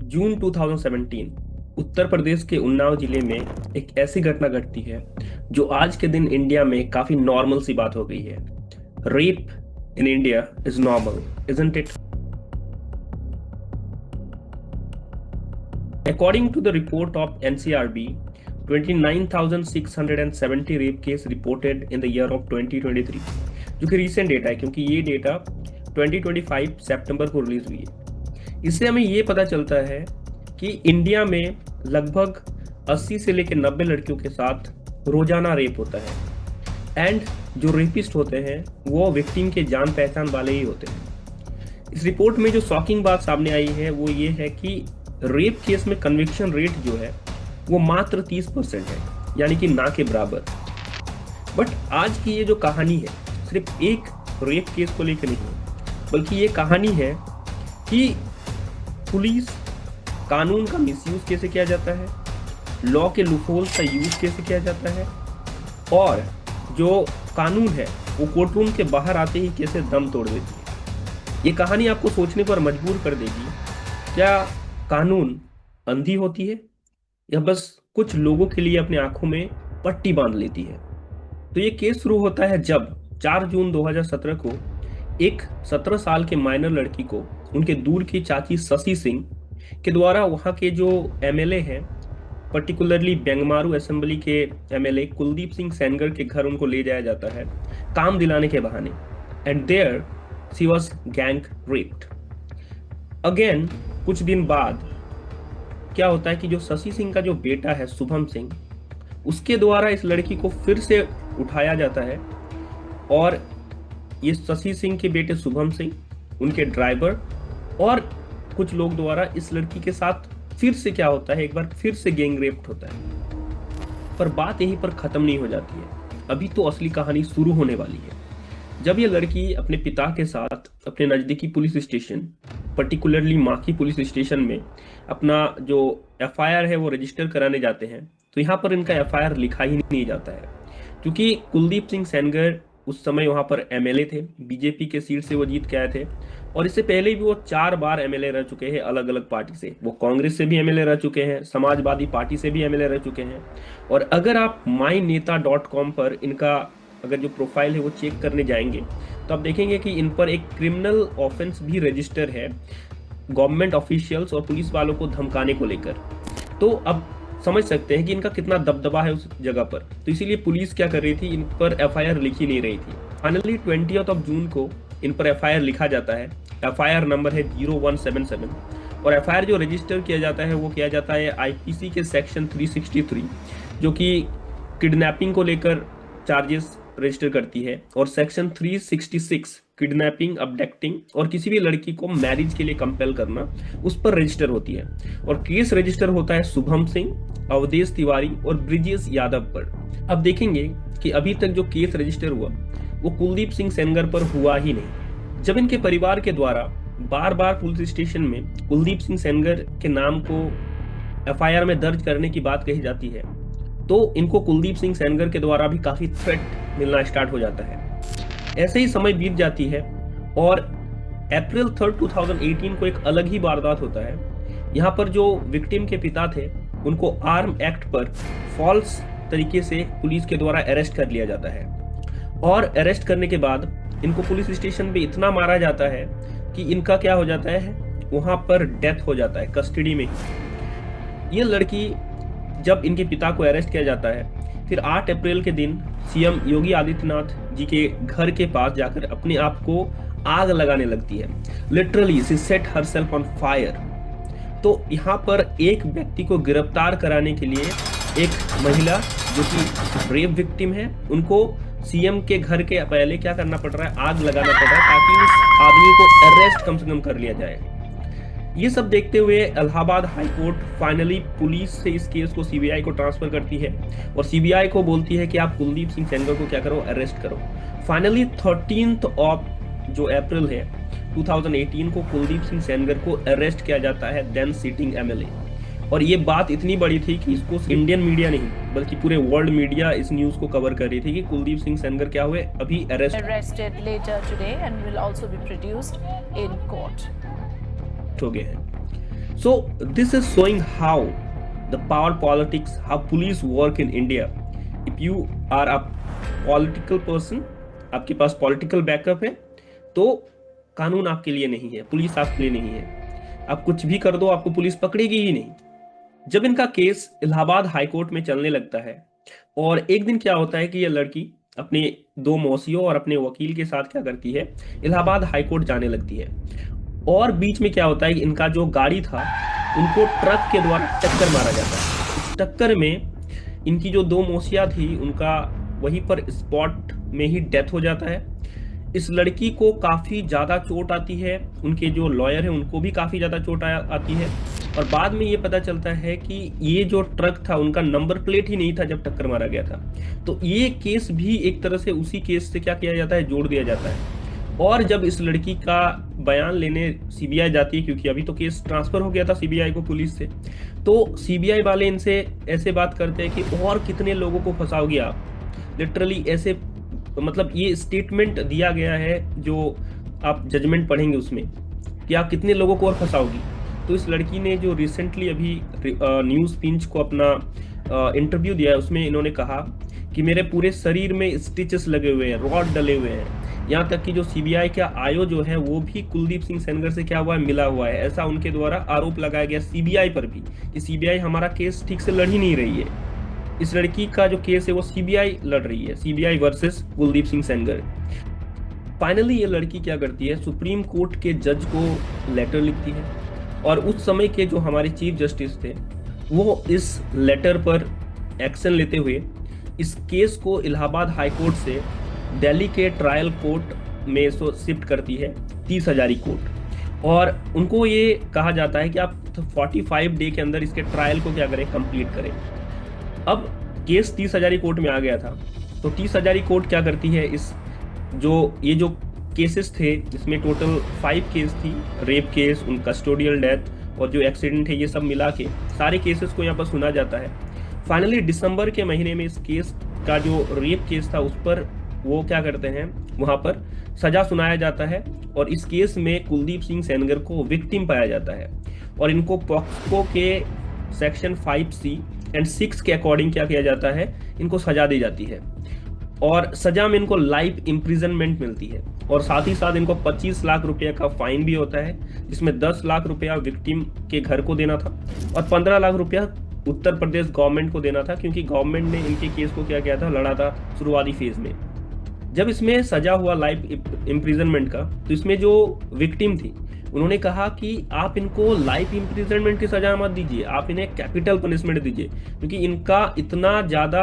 जून 2017 उत्तर प्रदेश के उन्नाव जिले में एक ऐसी घटना घटती है जो आज के दिन इंडिया में काफी नॉर्मल सी बात हो गई है। Rape in India is normal, isn't it? According to the report of NCRB, 29,670 rape case reported in the year of 2023, जो कि recent डेटा है क्योंकि ये डेटा 2025 सितंबर को रिलीज हुई है। इससे हमें ये पता चलता है कि इंडिया में लगभग 80 से लेकर 90 लड़कियों के साथ रोजाना रेप होता है एंड जो रेपिस्ट होते हैं वो विक्टिम के जान पहचान वाले ही होते हैं। इस रिपोर्ट में जो शॉकिंग बात सामने आई है वो ये है कि रेप केस में कन्विक्शन रेट जो है वो मात्र 30% है, यानी कि ना के बराबर। बट आज की ये जो कहानी है सिर्फ एक रेप केस को लेकर नहीं है, बल्कि ये कहानी है कि पुलिस कानून का मिसयूज कैसे किया जाता है, लॉ के लूपहोल्स का यूज कैसे किया जाता है, और जो कानून है वो कोर्टरूम के बाहर आते ही कैसे दम तोड़ देती है। ये कहानी आपको सोचने पर मजबूर कर देगी, क्या कानून अंधी होती है या बस कुछ लोगों के लिए अपनी आंखों में पट्टी बांध लेती है। तो ये केस शुरू होता है जब 4 जून 2017 को एक 17 साल के माइनर लड़की को उनके दूर की चाची शशि सिंह के द्वारा वहां के जो एमएलए हैं, पर्टिकुलरली बेंगमारू असेंबली के एमएलए कुलदीप सिंह सेनगर के घर उनको ले जाया जाता है काम दिलाने के बहाने, and there she was gang raped. Again कुछ दिन बाद क्या होता है कि जो शशि सिंह का जो बेटा है शुभम सिंह, उसके द्वारा इस लड़की को फिर से उठाया जाता है और ये शशि सिंह के बेटे शुभम सिंह, उनके ड्राइवर और कुछ लोग द्वारा इस लड़की के साथ फिर से क्या होता है, एक बार फिर से गैंग रेप होता है। पर बात यहीं पर खत्म नहीं हो जाती है, अभी तो असली कहानी शुरू होने वाली है। जब ये लड़की अपने पिता के साथ अपने नजदीकी पुलिस स्टेशन, पर्टिकुलरली माकी पुलिस स्टेशन में अपना जो एफआईआर है वो रजिस्टर कराने जाते हैं, तो यहाँ पर इनका एफआईआर लिखा ही नहीं जाता है, क्योंकि कुलदीप सिंह सेनगर उस समय वहां पर एमएलए थे, बीजेपी के सीट से वो जीत के आए थे और इससे पहले भी वो 4 बार एमएलए रह चुके हैं अलग अलग पार्टी से। वो कांग्रेस से भी एमएलए रह चुके हैं, समाजवादी पार्टी से भी एमएलए रह चुके हैं। और अगर आप myneता.com पर इनका अगर जो प्रोफाइल है वो चेक करने जाएंगे तो आप देखेंगे कि इन पर एक क्रिमिनल ऑफेंस भी रजिस्टर है गवर्नमेंट ऑफिशियल्स और पुलिस वालों को धमकाने को लेकर। तो अब समझ सकते हैं कि इनका कितना दबदबा है उस जगह पर। तो इसीलिए पुलिस क्या कर रही थी, इन पर एफआईआर लिखी नहीं रही थी। फाइनली 20 जून को इन पर एफआईआर लिखा जाता है। एफआईआर नंबर है 0177 और एफआईआर जो रजिस्टर किया जाता है वो किया जाता है आईपीसी के सेक्शन 363, जो कि किडनैपिंग को लेकर चार्जेस रजिस्टर करती है, और सेक्शन 366 किडनैपिंग, अबडक्टिंग और किसी भी लड़की को मैरिज के लिए कंपेल करना, उस पर रजिस्टर होती है। और केस रजिस्टर होता है शुभम सिंह, अवधेश तिवारी और ब्रिजेश यादव पर। अब देखेंगे कि अभी तक जो केस रजिस्टर हुआ वो कुलदीप सिंह सेनगर पर हुआ ही नहीं। जब इनके परिवार के द्वारा बार बार पुलिस स्टेशन में कुलदीप सिंह सेनगर के नाम को एफआईआर में दर्ज करने की बात कही जाती है, तो इनको कुलदीप सिंह सेनगर के द्वारा भी काफी थ्रेट मिलना स्टार्ट हो जाता है। ऐसे ही समय बीत जाती है और अप्रैल 3, 2018 को एक अलग ही वारदात होता है। यहाँ पर जो विक्टिम के पिता थे उनको आर्म एक्ट पर फॉल्स तरीके से पुलिस के द्वारा अरेस्ट कर लिया जाता है, और अरेस्ट करने के बाद इनको पुलिस स्टेशन पे इतना मारा जाता है कि इनका क्या हो जाता है, वहां पर डेथ हो जाता है कस्टडी में ही। ये लड़की जब इनके पिता को अरेस्ट किया जाता है, फिर 8 अप्रैल के दिन सीएम योगी आदित्यनाथ जी के घर के पास जाकर अपने आप को आग लगाने लगती है। Literally she said herself on fire. तो यहाँ पर एक व्यक्ति को गिरफ्तार कराने के लिए एक महिला जो कि रेप विक्टिम है, उनको सीएम के घर के पहले क्या करना पड़ रहा है, आग लगाना पड़ रहा है, ताकि उस आदमी को अरेस्ट कम से कम कर लिया जाए। ये सब देखते हुए Allahabad high court finally police से इस केस को सीबीआई को ट्रांसफर करती है और सीबीआई को बोलती है कि आप कुलदीप सिंह सेनगर को क्या करो, अरेस्ट करो। फाइनली 13 जो अप्रैल है 2018 को कुलदीप सिंह सेनगर को अरेस्ट किया जाता है, देन सिटिंग एमएलए। और ये बात इतनी बड़ी थी कि इसको इंडियन मीडिया नहीं बल्कि पूरे वर्ल्ड मीडिया इस न्यूज को कवर कर रही थी कि कुलदीप सिंह सेनगर क्या हुए, अभी arrested later today and will also be produced in court. हो गए हैं। So this is showing how the power politics, how police work in India. If you are a political person, आपके पास पॉलिटिकल बैकअप है, तो कानून आपके लिए नहीं है, पुलिस आपके लिए नहीं है। आप कुछ भी कर दो, आपको पुलिस पकड़ेगी ही नहीं। जब इनका केस इलाहाबाद हाई कोर्ट में चलने लगता है, और एक दिन क्या होता है कि ये लड़की अपने दो मौसियों और अपने वकील के साथ क्या करती है, इलाहाबाद हाई कोर्ट जाने लगती है। और बीच में क्या होता है कि इनका जो गाड़ी था, उनको ट्रक के द्वारा टक्कर मारा जाता है। इस टक्कर में इनकी जो दो मौसिया थी, उनका वहीं पर स्पॉट में ही डेथ हो जाता है। इस लड़की को काफी ज्यादा चोट आती है, उनके जो लॉयर है उनको भी काफी ज्यादा चोट आती है। और बाद में ये पता चलता है कि ये जो ट्रक था, उनका नंबर प्लेट ही नहीं था जब टक्कर मारा गया था। तो ये केस भी एक तरह से उसी केस से क्या किया जाता है, जोड़ दिया जाता है। और जब इस लड़की का बयान लेने सीबीआई जाती है, क्योंकि अभी तो केस ट्रांसफर हो गया था सीबीआई को पुलिस से, तो सीबीआई वाले इनसे ऐसे बात करते हैं कि और कितने लोगों को फंसाओगे आप। लिटरली ऐसे, मतलब ये स्टेटमेंट दिया गया है जो आप जजमेंट पढ़ेंगे उसमें, कि आप कितने लोगों को और फंसाओगी। तो इस लड़की ने जो रिसेंटली अभी न्यूज़ पिंच को अपना इंटरव्यू दिया है, उसमें इन्होंने कहा कि मेरे पूरे शरीर में स्टिचेस लगे हुए हैं, रॉड डले हुए हैं। यहाँ तक कि जो सीबीआई का आईओ जो है, वो भी कुलदीप सिंह सेनगर से क्या हुआ है, मिला हुआ है। ऐसा उनके द्वारा आरोप लगाया गया सीबीआई पर भी, कि सीबीआई हमारा केस ठीक से लड़ ही नहीं रही है। इस लड़की का जो केस है वो सीबीआई लड़ रही है, CBI versus Kuldeep Singh Sengar. Finally ये लड़की क्या करती है, सुप्रीम कोर्ट के जज को लेटर लिखती है। और उस समय के जो हमारे चीफ जस्टिस थे, वो इस लेटर पर एक्शन लेते हुए इस केस को इलाहाबाद हाई कोर्ट से दिल्ली के ट्रायल कोर्ट में शिफ्ट करती है, 30 हजारी कोर्ट। और उनको ये कहा जाता है कि आप 45 डे के अंदर इसके ट्रायल को क्या करें, कंप्लीट करें। अब केस 30 हजारी कोर्ट में आ गया था, तो 30 हजारी कोर्ट क्या करती है, इस ये जो केसेस थे, इसमें टोटल 5 केस थी, रेप केस, उन कस्टोडियल डेथ और जो एक्सीडेंट है, ये सब मिला के सारे केसेस को यहाँ पर सुना जाता है। फाइनली दिसंबर के महीने में इस केस का जो रेप केस था, उस पर वो क्या करते हैं, वहां पर सजा सुनाया जाता है। और इस केस में कुलदीप सिंह सेनगर को विक्टिम पाया जाता है, और इनको पॉक्सको के सेक्शन 5C एंड 6 के अकॉर्डिंग क्या किया जाता है, इनको सजा दी जाती है। और सजा में इनको लाइफ इम्प्रिजनमेंट मिलती है, और साथ ही साथ इनको 25 लाख रुपए का फाइन भी होता है, जिसमें 10 लाख रुपया विक्टिम के घर को देना था और 15 लाख रुपया उत्तर प्रदेश गवर्नमेंट को देना था, क्योंकि गवर्नमेंट ने इनके केस को क्या किया था, लड़ा था शुरुआती फेज में। जब इसमें सजा हुआ लाइफ इम्प्रिजनमेंट का, तो इसमें जो विक्टिम थी, उन्होंने कहा कि आप इनको लाइफ इम्प्रिजनमेंट की सजा मत दीजिए, आप इन्हें कैपिटल पनिशमेंट दीजिए, क्योंकि इनका इतना ज्यादा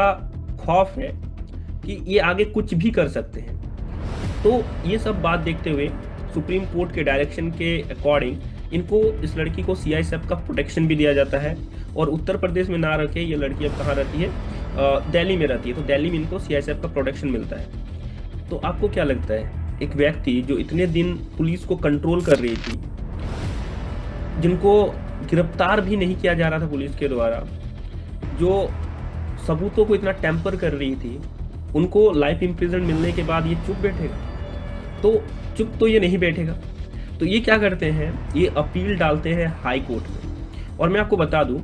खौफ है कि ये आगे कुछ भी कर सकते हैं। तो ये सब बात देखते हुए सुप्रीम कोर्ट के डायरेक्शन के अकॉर्डिंग इनको, इस लड़की को CISF का प्रोटेक्शन भी दिया जाता है। और उत्तर प्रदेश में ना रखे, ये लड़की अब कहाँ रहती है, दिल्ली में रहती है, तो दिल्ली में इनको CISF का प्रोटेक्शन मिलता है। तो आपको क्या लगता है, एक व्यक्ति जो इतने दिन पुलिस को कंट्रोल कर रही थी, जिनको गिरफ्तार भी नहीं किया जा रहा था पुलिस के द्वारा, जो सबूतों को इतना टेम्पर कर रही थी, उनको लाइफ इम्प्रिजन मिलने के बाद ये चुप बैठेगा? तो चुप तो ये नहीं बैठेगा। तो ये क्या करते हैं, ये अपील डालते हैं हाई कोर्ट में। और मैं आपको बता दूं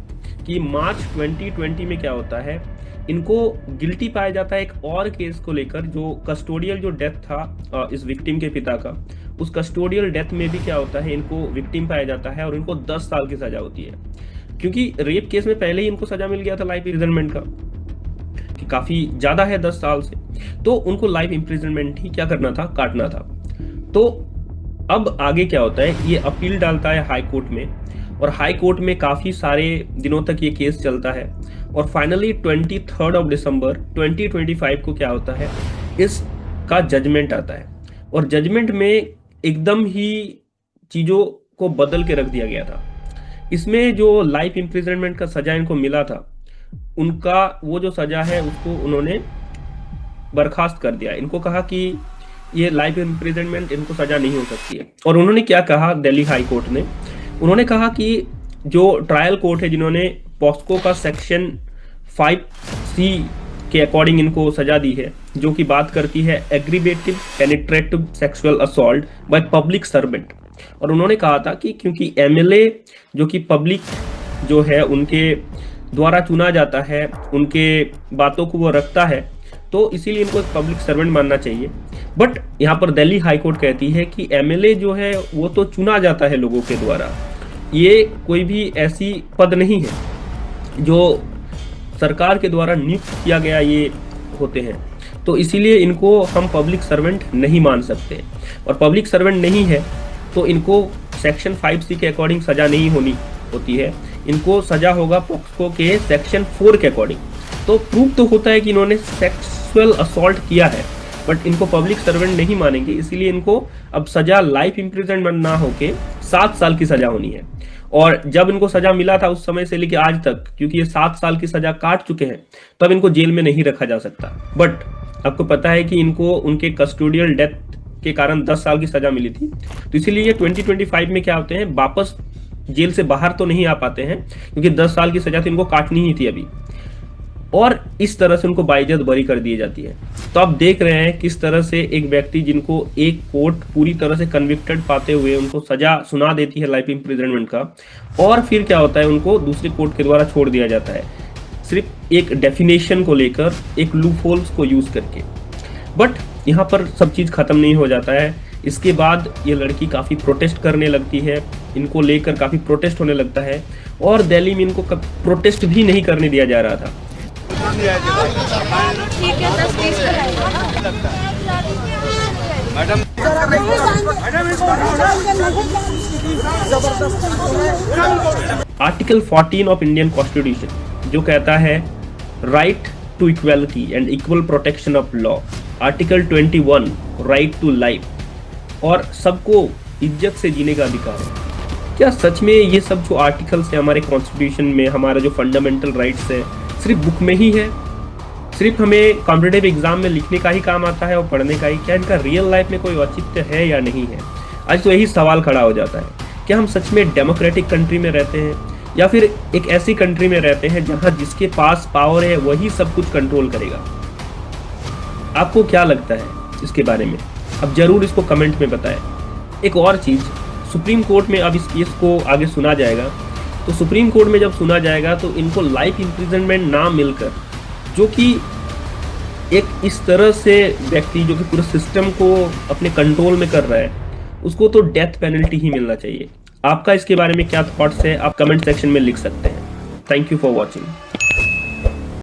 कि मार्च 2020 में क्या होता है, इनको गिल्टी पाया जाता है एक और केस को लेकर, जो कस्टोडियल जो डेथ था इस विक्टिम के पिता का, उस कस्टोडियल डेथ में भी क्या होता है, इनको विक्टिम पाया जाता है और इनको 10 साल की सजा होती है। क्योंकि रेप केस में पहले ही इनको सजा मिल गया था लाइफ इम्प्रिजनमेंट का, कि काफी ज्यादा है 10 साल से, तो उनको लाइफ इम्प्रिजनमेंट ही क्या करना था, काटना था। तो अब आगे क्या होता है, ये अपील डालता है हाई कोर्ट में, और हाई कोर्ट में काफी सारे दिनों तक ये केस चलता है। और फाइनली 23 दिसंबर 2025 को क्या होता है, इसका जजमेंट आता है। और जजमेंट में एकदम ही चीजों को बदल के रख दिया गया था। इसमें जो लाइफ इम्प्रिजनमेंट का सजा इनको मिला था, उनका वो जो सजा है उसको उन्होंने बर्खास्त कर दिया। इनको कहा कि ये लाइफ इम्प्रिजनमेंट, इनको सजा नहीं हो सकती है। और उन्होंने क्या कहा, दिल्ली हाई कोर्ट ने, उन्होंने कहा कि जो ट्रायल कोर्ट है, जिन्होंने पॉक्सो का सेक्शन 5C के अकॉर्डिंग इनको सजा दी है, जो कि बात करती है aggravative penetrative sexual assault by public servant, और उन्होंने कहा था कि क्योंकि एमएलए जो कि पब्लिक जो है उनके द्वारा चुना जाता है, उनके बातों को वो रखता है, तो इसीलिए इनको एक पब्लिक सर्वेंट मानना चाहिए। बट यहाँ पर दिल्ली हाईकोर्ट कहती है कि एमएलए जो है वो तो चुना जाता है लोगों के द्वारा, ये कोई भी ऐसी पद नहीं है जो सरकार के द्वारा नियुक्त किया गया ये होते हैं, तो इसीलिए इनको हम पब्लिक सर्वेंट नहीं मान सकते। और पब्लिक सर्वेंट नहीं है तो इनको सेक्शन 5C के अकॉर्डिंग सजा नहीं होनी होती है, इनको सजा होगा पॉक्सो के सेक्शन 4 के अकॉर्डिंग। तो प्रूफ तो होता है कि इन्होंने सेक्सुअल असॉल्ट किया है, बट इनको पब्लिक सर्वेंट नहीं मानेंगे, इसीलिए इनको अब सजा लाइफ इम्प्रिजनमेंट ना होके 7 साल की सजा होनी है। और जब इनको सजा मिला था उस समय से लेके आज तक, क्योंकि ये 7 साल की सजा काट चुके हैं, तब इनको जेल में नहीं रखा जा सकता। बट आपको पता है कि इनको उनके कस्टोडियल डेथ के कारण 10 साल की सजा मिली थी, तो इसीलिए ये 2025 में क्या होते हैं, वापस जेल से बाहर तो नहीं आ पाते हैं, क्योंकि 10 साल की सजा तो इनको काटनी ही थी अभी, और इस तरह से उनको बाइज्जत बरी कर दी जाती है। तो आप देख रहे हैं किस तरह से एक व्यक्ति जिनको एक कोर्ट पूरी तरह से कन्विक्टेड पाते हुए उनको सजा सुना देती है लाइफ इम्प्रिजनमेंट का, और फिर क्या होता है, उनको दूसरी कोर्ट के द्वारा छोड़ दिया जाता है, सिर्फ एक डेफिनेशन को लेकर, एक लूप होल्स को यूज करके। बट यहाँ पर सब चीज खत्म नहीं हो जाता है। इसके बाद ये लड़की काफी प्रोटेस्ट करने लगती है, इनको लेकर काफी प्रोटेस्ट होने लगता है, और दिल्ली में इनको प्रोटेस्ट भी नहीं करने दिया जा रहा था। ठीक है, 10-20 आर्टिकल 14 ऑफ इंडियन कॉन्स्टिट्यूशन जो कहता है right to equality and equal protection of law, article 21 right to life, और सबको इज्जत से जीने का अधिकार है। क्या सच में ये सब जो आर्टिकल्स है हमारे कॉन्स्टिट्यूशन में, हमारा जो फंडामेंटल राइट्स है, सिर्फ बुक में ही है, सिर्फ हमें कॉम्पिटिटिव एग्जाम में लिखने का ही काम आता है और पढ़ने का ही? क्या इनका रियल लाइफ में कोई औचित्य है या नहीं है? आज तो यही सवाल खड़ा हो जाता है, क्या हम सच में डेमोक्रेटिक कंट्री में रहते हैं, या फिर एक ऐसी कंट्री में रहते हैं जहां जिसके पास पावर है वही सब कुछ कंट्रोल करेगा? आपको क्या लगता है इसके बारे में? अब जरूर इसको कमेंट में बताएं। एक और चीज, सुप्रीम कोर्ट में अब इस केस को आगे सुना जाएगा, तो सुप्रीम कोर्ट में जब सुना जाएगा तो इनको लाइफ इम्प्रिजनमेंट ना मिलकर, जो कि एक इस तरह से व्यक्ति जो कि पूरे सिस्टम को अपने कंट्रोल में कर रहा है, उसको तो डेथ पेनल्टी ही मिलना चाहिए। आपका इसके बारे में क्या थॉट्स है, आप कमेंट सेक्शन में लिख सकते हैं। Thank you for watching.